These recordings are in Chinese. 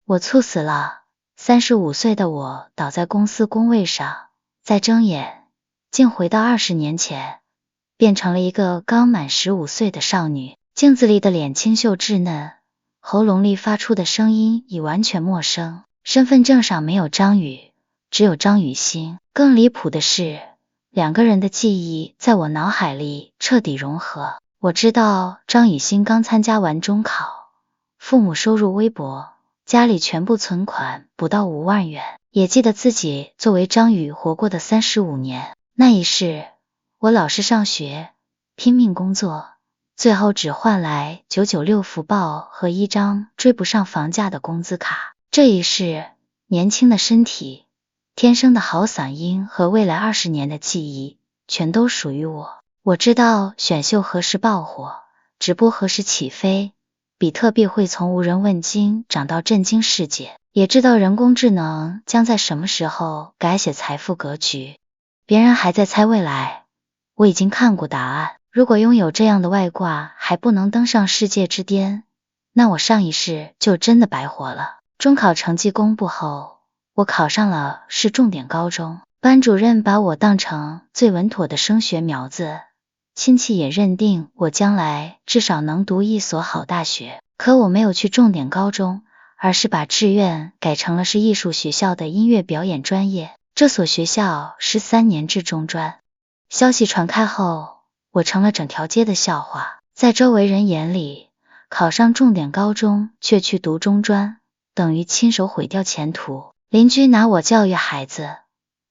我猝死了。35歲的我倒在公司工位上，再睜眼，竟回到20年前，變成了一個剛滿15歲的少女。鏡子裡的臉清秀稚嫩，喉嚨裡發出的聲音已完全陌生。身份證上沒有張宇，只有張雨欣。更離譜的是，兩個人的記憶在我腦海裡徹底融合。我知道張雨欣剛參加完中考，父母收入微薄，家裡全部存款不到5萬元。也記得自己作為張宇活過的35年。那一世，我老實上學，拼命工作，最後只換來996福報和一張追不上房價的工資卡。這一世，年輕的身體，天生的好嗓音和未來20年的記憶，全都屬於我。我知道選秀何時爆火，直播何時起飛，比特幣會從無人問津漲到震驚世界，也知道人工智能將在什麼時候改寫財富格局。別人還在猜未來，我已經看過答案。如果擁有這樣的外掛還不能登上世界之巔，那我上一世就真的白活了。中考成績公布後，我考上了市重点高中，班主任把我當成最穩妥的升學苗子，親戚也認定我將來至少能讀一所好大學。可我沒有去重點高中，而是把志願改成了是藝術學校的音樂表演專業。這所學校是3年制中專。消息傳開後，我成了整條街的笑話。在周圍人眼裡，考上重點高中卻去讀中專，等於親手毀掉前途。鄰居拿我教育孩子，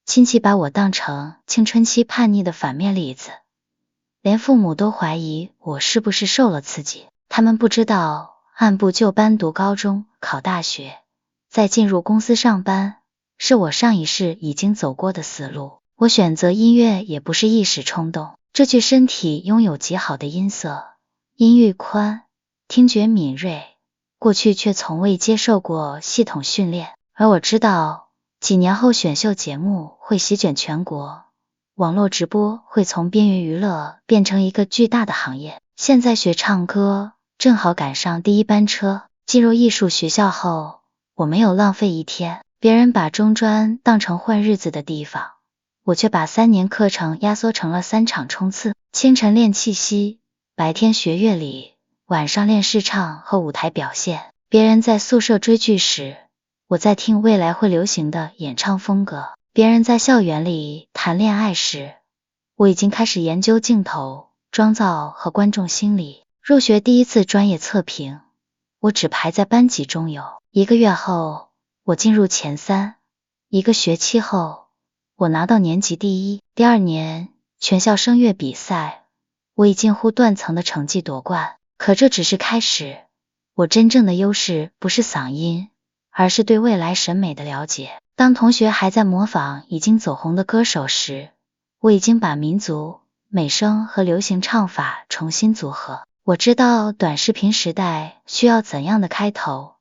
親戚把我當成青春期叛逆的反面例子，連父母都懷疑我是不是受了刺激。他們不知道，按部就班讀高中，考大學，再進入公司上班，是我上一世已經走過的死路。我選擇音樂也不是一時衝動，這具身體擁有極好的音色，音域寬，聽覺敏銳，過去卻從未接受過系統訓練。而我知道，幾年後選秀節目會席捲全國，網絡直播會從邊緣娛樂變成一個巨大的行業。現在學唱歌，正好趕上第一班車。進入藝術學校後，我沒有浪費一天。別人把中專當成混日子的地方，我卻把3年課程壓縮成了3場衝刺。清晨練氣息，白天學樂理，晚上練試唱和舞台表現。別人在宿舍追劇時，我在聽未來會流行的演唱風格。別人在校園裡談戀愛時，我已經開始研究鏡頭、妝造和觀眾心理。入學第一次專業測評，我只排在班級中游。1個月後，我進入前3。1個學期後，我拿到年級第1。第2年，全校聲樂比賽，我以近乎斷層的成績奪冠。可這只是開始，我真正的優勢不是嗓音，而是對未來審美的了解。當同學還在模仿已經走紅的歌手時，我已經把民族、美聲和流行唱法重新組合。我知道短視頻時代需要怎樣的開頭，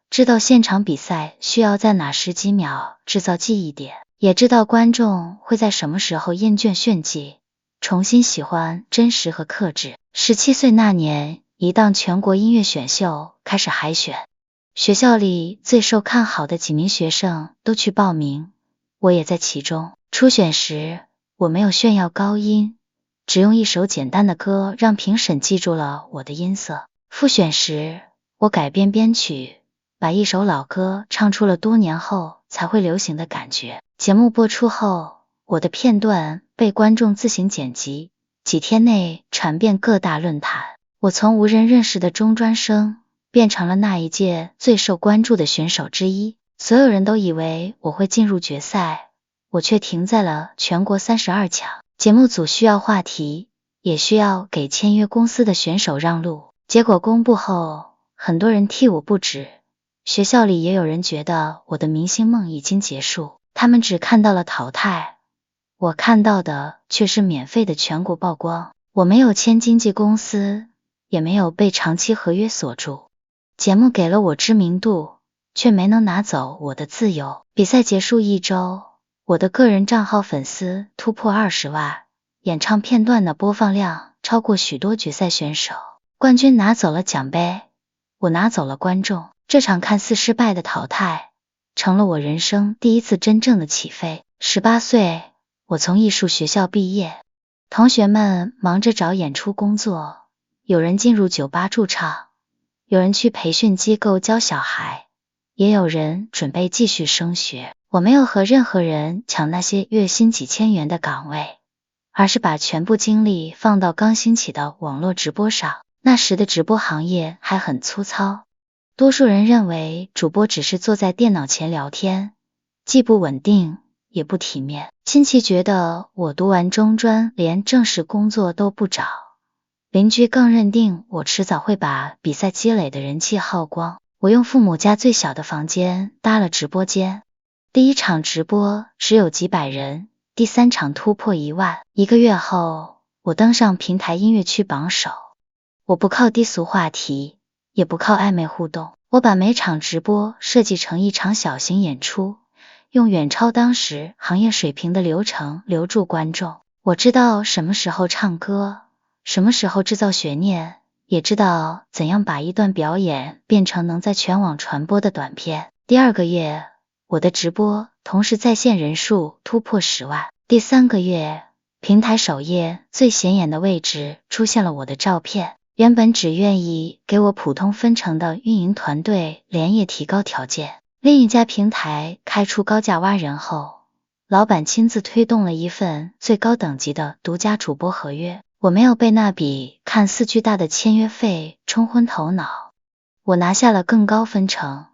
知道現場比賽需要在哪10幾秒制造記憶點，也知道觀眾會在什麼時候厭倦炫技，重新喜歡真實和克制。17歲那年，一檔全國音樂選秀開始海選，學校裡最受看好的幾名學生都去報名，我也在其中。初選時，我沒有炫耀高音，只用一首簡單的歌讓評審記住了我的音色。複選時，我改編編曲，把一首老歌唱出了多年後才會流行的感覺。節目播出後，我的片段被觀眾自行剪輯，幾天內傳遍各大論壇。我從無人認識的中專生變成了那一屆最受關注的選手之一。所有人都以為我會進入決賽，我卻停在了全國32強。節目組需要話題，也需要給簽約公司的選手讓路。結果公布後，很多人替我不值，學校裡也有人覺得我的明星夢已經結束，他們只看到了淘汰，我看到的卻是免費的全國曝光。我沒有簽經紀公司，也沒有被長期合約鎖住，節目給了我知名度，卻沒能拿走我的自由。比賽結束1周，我的個人賬號粉絲突破20萬，演唱片段的播放量超過許多決賽選手。冠軍拿走了獎盃，我拿走了觀眾。這場看似失敗的淘汰，成了我人生第一次真正的起飛。18歲，我從藝術學校畢業，同學們忙着找演出工作，有人進入酒吧駐唱，有人去培訓機構教小孩，也有人準備繼續升學。我沒有和任何人搶那些月薪幾千元的崗位，而是把全部精力放到剛興起的網絡直播上。那時的直播行業還很粗糙，多數人認為主播只是坐在電腦前聊天，既不穩定也不體面。親戚覺得我讀完中專連正式工作都不找，鄰居更認定我遲早會把比賽積累的人氣耗光。我用父母家最小的房間搭了直播間，第一場直播只有幾百人，第3場突破1萬。1個月後，我登上平台音樂區榜首。我不靠低俗話題，也不靠曖昧互動，我把每場直播設計成一場小型演出，用遠超當時行業水平的流程留住觀眾。我知道什麼時候唱歌，什麼時候制造懸念，也知道怎樣把一段表演變成能在全網傳播的短片。第2個月，我的直播同時在線人數突破10萬。第3個月，平台首頁最顯眼的位置出現了我的照片。原本只願意給我普通分成的運營團隊連夜提高條件，另一家平台開出高價挖人後，老闆親自推動了一份最高等級的獨家主播合約。我沒有被那筆看似巨大的簽約費沖昏頭腦，我拿下了更高分成、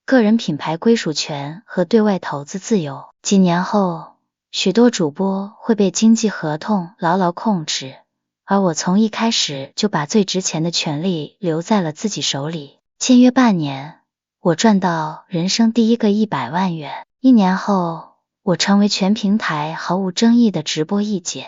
個人品牌歸屬權和對外投資自由。幾年後，許多主播會被經紀合同牢牢控制，而我從一開始就把最值錢的權利留在了自己手裡。簽約半年，我賺到人生第一個100萬元。1年後，我成為全平台毫無爭議的直播一姐，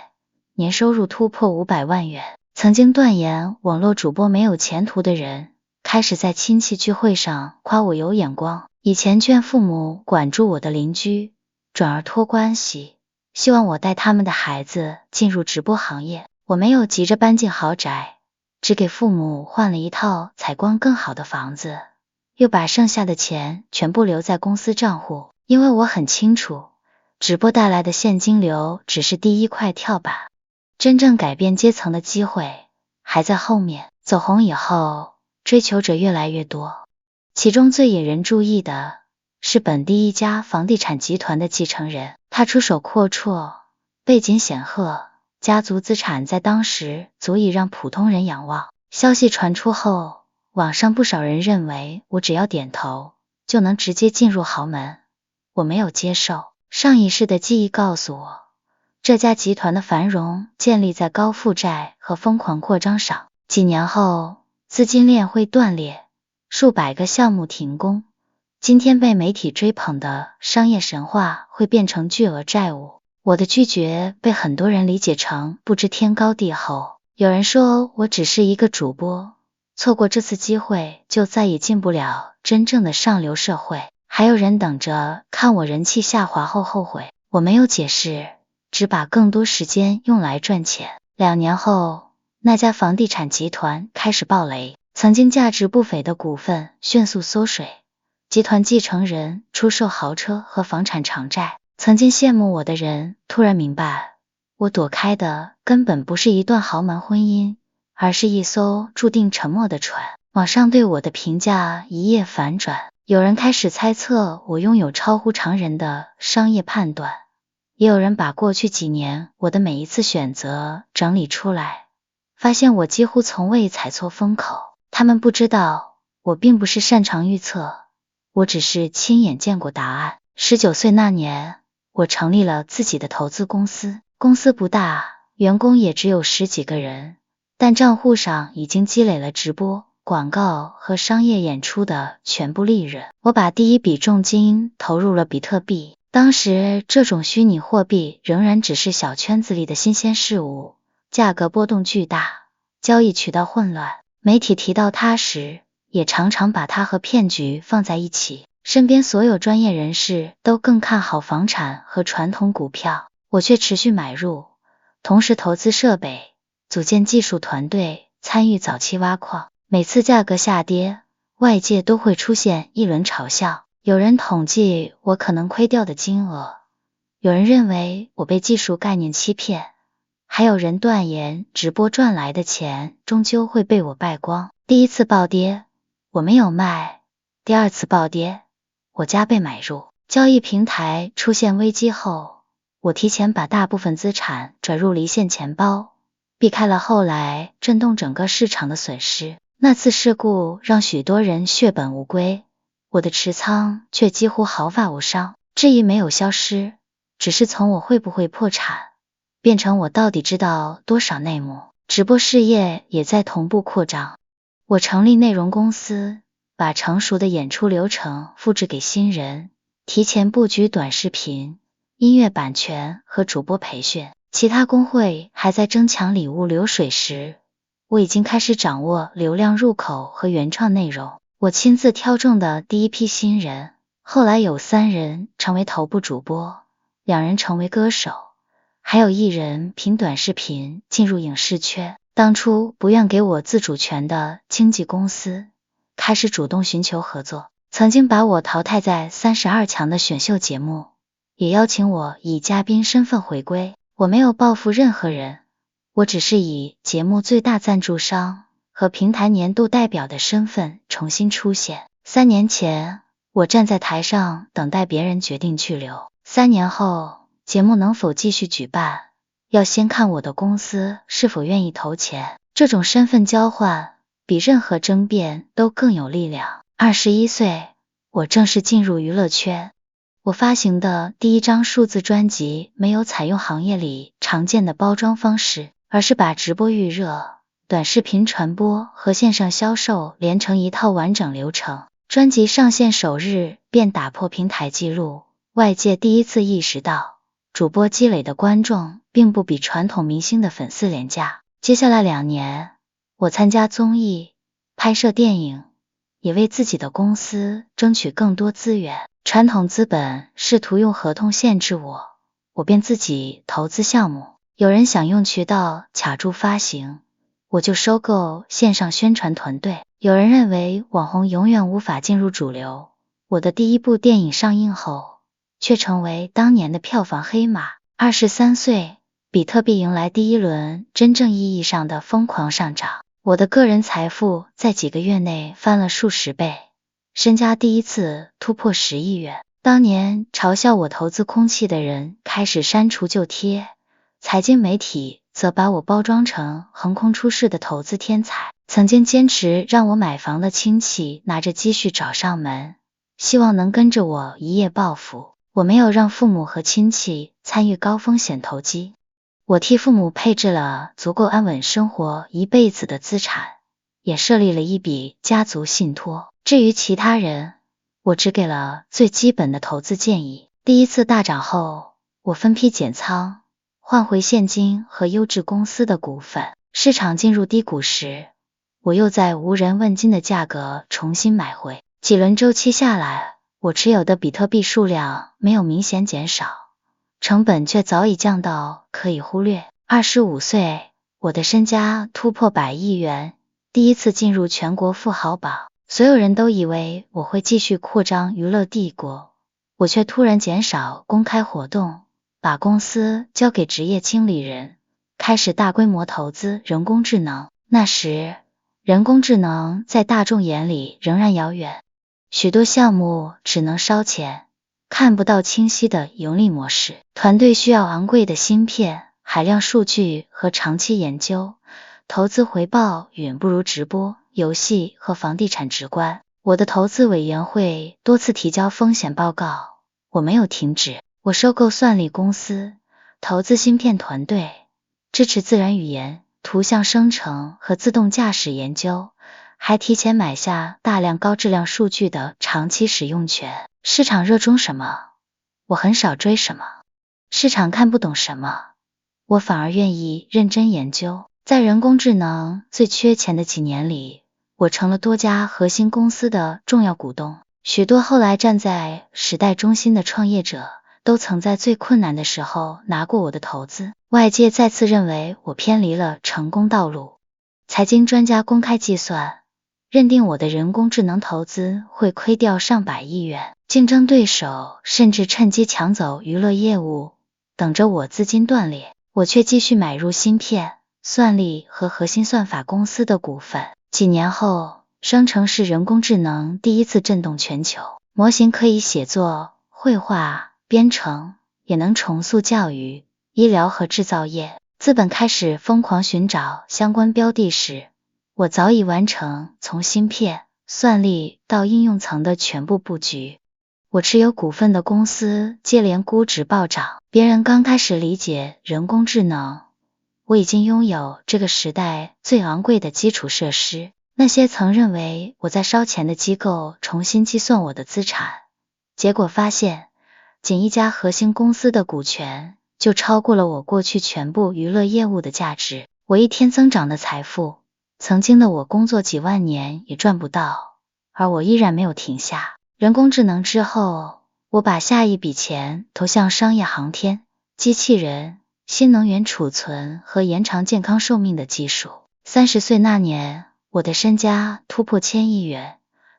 年收入突破500萬元。曾經斷言網絡主播沒有前途的人，開始在親戚聚會上誇我有眼光。以前勸父母管住我的鄰居，轉而托關係，希望我帶他們的孩子進入直播行業。我沒有急着搬進豪宅，只給父母換了一套採光更好的房子，又把剩下的錢全部留在公司賬戶，因為我很清楚，直播帶来的現金流只是第一塊跳板，真正改變階層的機會還在後面。走紅以後，追求者越來越多，其中最引人注意的是本地一家房地產集團的繼承人，他出手闊綽，背景顯赫，家族資產在當時足以讓普通人仰望。消息傳出後，網上不少人認為我只要點頭就能直接進入豪門，我沒有接受。上一世的記憶告訴我，這家集團的繁榮建立在高負債和瘋狂擴張上。幾年後，資金鏈會斷裂，數百個項目停工，今天被媒體追捧的商業神話會變成巨額債務。我的拒絕被很多人理解成不知天高地厚。有人說我只是一個主播，錯過這次機會就再也進不了真正的上流社會。還有人等着看我人氣下滑後後悔。我沒有解釋，只把更多時間用來賺錢。2年後，那家房地產集團開始暴雷，曾經價值不菲的股份迅速縮水，集團繼承人出售豪車和房產償債。曾經羨慕我的人突然明白，我躲開的根本不是一段豪門婚姻，而是一艘注定沉沒的船。網上對我的評價一夜反轉，有人開始猜測我擁有超乎常人的商業判斷，也有人把過去幾年我的每一次選擇整理出來，發現我幾乎從未踩錯風口。他們不知道，我並不是擅長預測，我只是親眼見過答案。19歲那年，我成立了自己的投資公司，公司不大，員工也只有10幾個人，但賬戶上已經積累了直播、廣告和商業演出的全部利潤。我把第一筆重金投入了比特幣，當時這種虛擬貨幣仍然只是小圈子裡的新鮮事物，價格波動巨大，交易渠道混亂，媒體提到它時，也常常把它和騙局放在一起。身邊所有專業人士都更看好房產和傳統股票，我卻持續買入，同時投資設備，組建技術團隊，參與早期挖礦。每次價格下跌，外界都會出現一輪嘲笑。有人統計我可能虧掉的金額，有人認為我被技術概念欺騙，還有人斷言直播賺來的錢終究會被我敗光。第一次暴跌，我沒有賣；第二次暴跌，我加倍買入。交易平台出現危機後，我提前把大部分資產轉入離線錢包，避開了後來震動整個市場的損失。那次事故讓許多人血本無歸，我的持倉卻幾乎毫髮無傷。質疑沒有消失，只是從我會不會破產變成我到底知道多少內幕。直播事業也在同步擴張，我成立內容公司，把成熟的演出流程複製給新人，提前布局短視頻、音樂版權和主播培訓。其他公會還在爭搶禮物流水時，我已經開始掌握流量入口和原創內容。我親自挑中的第一批新人，後來有3人成為頭部主播，2人成為歌手，還有1人憑短視頻進入影視圈。當初不願給我自主權的經紀公司開始主動尋求合作，曾經把我淘汰在32強的選秀節目，也邀請我以嘉賓身份回歸。我沒有報復任何人，我只是以節目最大贊助商和平台年度代表的身份重新出現。3年前，我站在台上等待別人決定去留。3年後，節目能否繼續舉辦，要先看我的公司是否願意投錢。這種身份交換比任何爭辯都更有力量。21歲，我正式進入娛樂圈。我發行的第一張數字專輯沒有採用行業裡常見的包裝方式，而是把直播預熱、短視頻傳播和線上銷售連成一套完整流程。專輯上線首日便打破平台記錄，外界第一次意識到主播積累的觀眾並不比傳統明星的粉絲廉價。接下來2年，我參加綜藝、拍攝電影，也為自己的公司爭取更多資源。傳統資本試圖用合同限制我，我便自己投資項目。有人想用渠道卡住發行，我就收購線上宣傳團隊。有人認為網紅永遠無法進入主流，我的第一部電影上映後，卻成為當年的票房黑馬。23歲，比特幣迎來第一輪真正意義上的瘋狂上漲，我的個人財富在幾個月內翻了數十倍。身家第一次突破10億元。當年嘲笑我投資空氣的人開始刪除舊貼，財經媒體則把我包裝成橫空出世的投資天才。曾經堅持讓我買房的親戚拿着積蓄找上門，希望能跟着我一夜暴富。我沒有讓父母和親戚參與高風險投機，我替父母配置了足夠安穩生活一輩子的資產，也設立了一筆家族信託。至於其他人，我只給了最基本的投資建議。第一次大漲後，我分批減倉，換回現金和優質公司的股份。市場進入低谷時，我又在無人問津的價格重新買回。幾輪週期下來，我持有的比特幣數量沒有明顯減少，成本卻早已降到可以忽略。25歲，我的身家突破100億元，第一次進入全國富豪榜。所有人都以為我會繼續擴張娛樂帝國，我卻突然減少公開活動，把公司交給職業經理人，開始大規模投資人工智能。那時，人工智能在大眾眼裡仍然遙遠，許多項目只能燒錢，看不到清晰的盈利模式。團隊需要昂貴的芯片、海量數據和長期研究，投資回報遠不如直播、遊戲和房地產直觀。我的投資委員會多次提交風險報告，我沒有停止。我收購算力公司，投資芯片團隊，支持自然語言、圖像生成和自動駕駛研究，還提前買下大量高質量數據的長期使用權。市場熱衷什麼，我很少追什麼；市場看不懂什麼，我反而願意認真研究。在人工智能最缺錢的幾年裡，我成了多家核心公司的重要股東。許多後來站在時代中心的創業者都曾在最困難的時候拿過我的投資。外界再次認為我偏離了成功道路。財經專家公開計算，認定我的人工智能投資會虧掉上百億元，競爭對手甚至趁機搶走娛樂業務，等着我資金斷裂，我卻繼續買入芯片、算力和核心算法公司的股份。幾年後，生成式人工智能第一次震動全球，模型可以寫作、繪畫、編程，也能重塑教育、醫療和製造業。資本開始瘋狂尋找相關標的時，我早已完成從芯片、算力到應用層的全部布局。我持有股份的公司接連估值暴漲，別人剛開始理解人工智能，我已經擁有這個時代最昂貴的基礎設施。那些曾認為我在燒錢的機構重新計算我的資產，結果發現，僅一家核心公司的股權就超過了我過去全部娛樂業務的價值。我一天增長的財富，曾經的我工作幾萬年也賺不到，而我依然沒有停下。人工智能之後，我把下一筆錢投向商業航天、機器人、新能源儲存和延長健康壽命的技術。30歲那年，我的身家突破1000億元，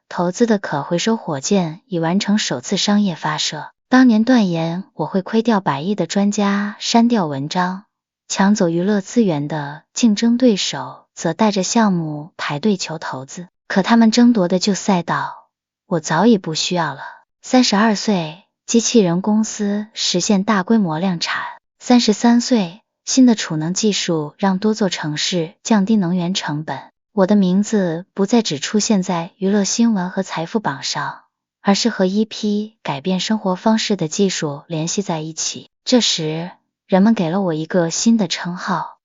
投資的可回收火箭已完成首次商業發射。當年斷言我會虧掉100億的專家刪掉文章，搶走娛樂資源的競爭對手則帶着項目排隊求投資，可他們爭奪的舊賽道，我早已不需要了。32歲，機器人公司實現大規模量產。33歲，新的儲能技術讓多座城市降低能源成本。我的名字不再只出現在娛樂新聞和財富榜上，而是和一批改變生活方式的技術聯繫在一起。這時，人們給了我一個新的稱號，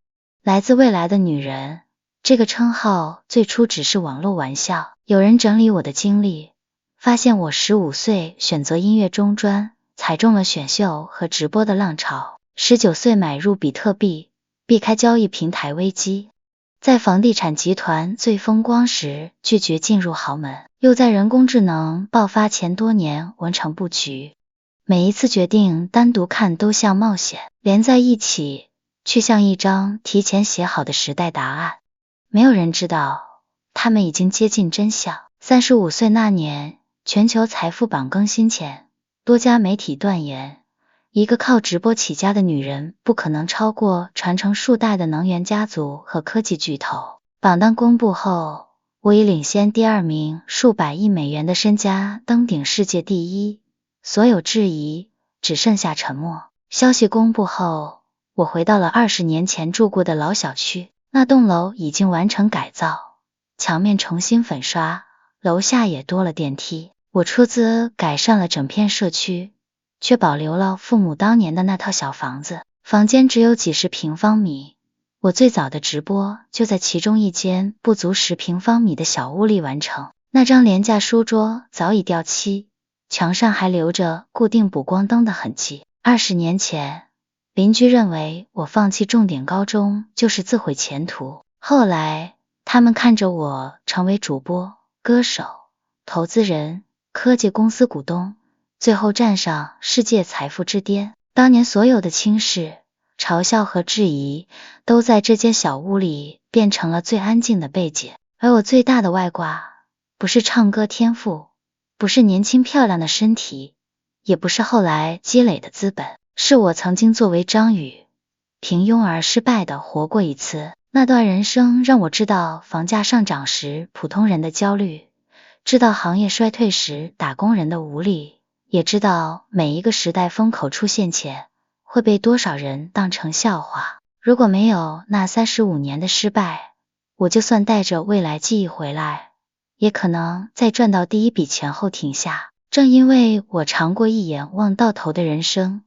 來自未來的女人。這個稱號最初只是網絡玩笑。有人整理我的經歷，發現我15歲選擇音樂中專，踩中了選秀和直播的浪潮。19歲買入比特幣，避開交易平台危機。在房地產集團最風光時拒絕進入豪門，又在人工智能爆發前多年完成布局。每一次決定單獨看都像冒險，連在一起卻像一張提前寫好的時代答案。沒有人知道，他們已經接近真相。35歲那年，全球財富榜更新前，多家媒體斷言，一個靠直播起家的女人不可能超過傳承數代的能源家族和科技巨頭。榜單公布後，我已領先第2名數百億美元的身家登頂世界第一，所有質疑只剩下沉默。消息公布後，我回到了20年前住過的老小區，那棟樓已經完成改造，牆面重新粉刷，樓下也多了電梯。我出資改善了整片社區，卻保留了父母當年的那套小房子，房間只有幾十平方米。我最早的直播就在其中一間不足10平方米的小屋裡完成。那張廉價書桌早已掉漆，牆上還留着固定補光燈的痕跡。20年前，鄰居認為我放棄重點高中就是自毀前途，後來他們看着我成為主播、歌手、投資人、科技公司股東，最後站上世界財富之巔。當年所有的輕視、嘲笑和質疑都在這間小屋裡變成了最安靜的背景。而我最大的外掛，不是唱歌天賦，不是年輕漂亮的身體，也不是後來積累的資本，是我曾經作為張宇，平庸而失敗的活過一次。那段人生讓我知道房價上漲時普通人的焦慮，知道行業衰退時打工人的無力，也知道每一個時代風口出現前會被多少人當成笑話。如果沒有那35年的失敗，我就算帶着未來記憶回來，也可能在賺到第一筆錢後停下。正因為我嘗過一眼望到頭的人生，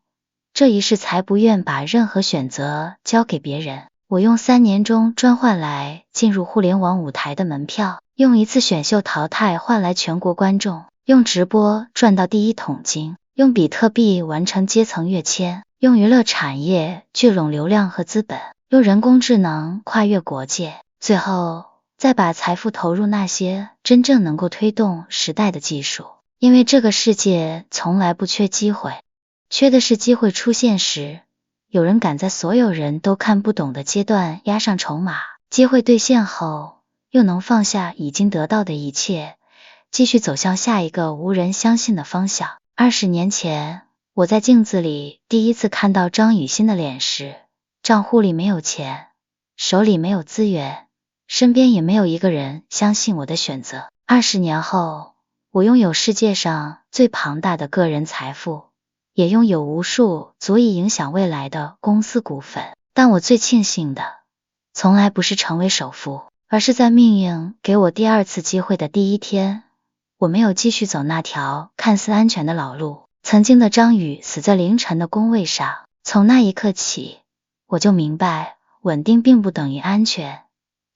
這一世才不願把任何選擇交給別人。我用3年中專換來進入互聯網舞台的門票，用一次選秀淘汰換來全國觀眾，用直播賺到第一桶金，用比特幣完成階層躍遷，用娛樂產業聚攏流量和資本，用人工智能跨越國界，最後再把財富投入那些真正能夠推動時代的技術。因為這個世界從來不缺機會，缺的是機會出現時，有人敢在所有人都看不懂的階段押上籌碼。機會兌現後，又能放下已經得到的一切，繼續走向下一個無人相信的方向。20年前，我在鏡子裡第一次看到張雨欣的臉時，賬戶裡沒有錢，手裡沒有資源，身邊也沒有一個人相信我的選擇。20年後，我擁有世界上最龐大的個人財富，也擁有無數足以影響未來的公司股份。但我最慶幸的，從來不是成為首富，而是在命運給我第二次機會的第一天，我沒有繼續走那條看似安全的老路。曾經的張宇死在凌晨的工位上，從那一刻起，我就明白，穩定並不等於安全，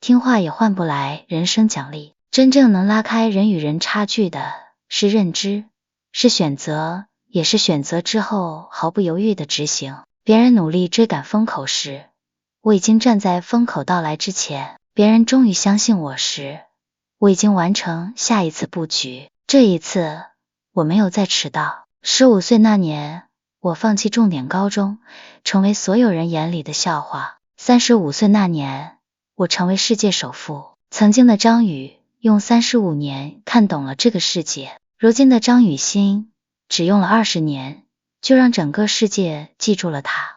聽話也換不來人生獎勵。真正能拉開人與人差距的是認知，是選擇，也是選擇之後毫不猶豫的執行。別人努力追趕風口時，我已經站在風口到來之前；別人終於相信我時，我已經完成下一次布局。這一次，我沒有再遲到。15歲那年，我放棄重點高中，成為所有人眼裡的笑話。35歲那年，我成為世界首富。曾經的張宇用35年看懂了這個世界，如今的張雨欣只用了20年，就讓整個世界記住了他。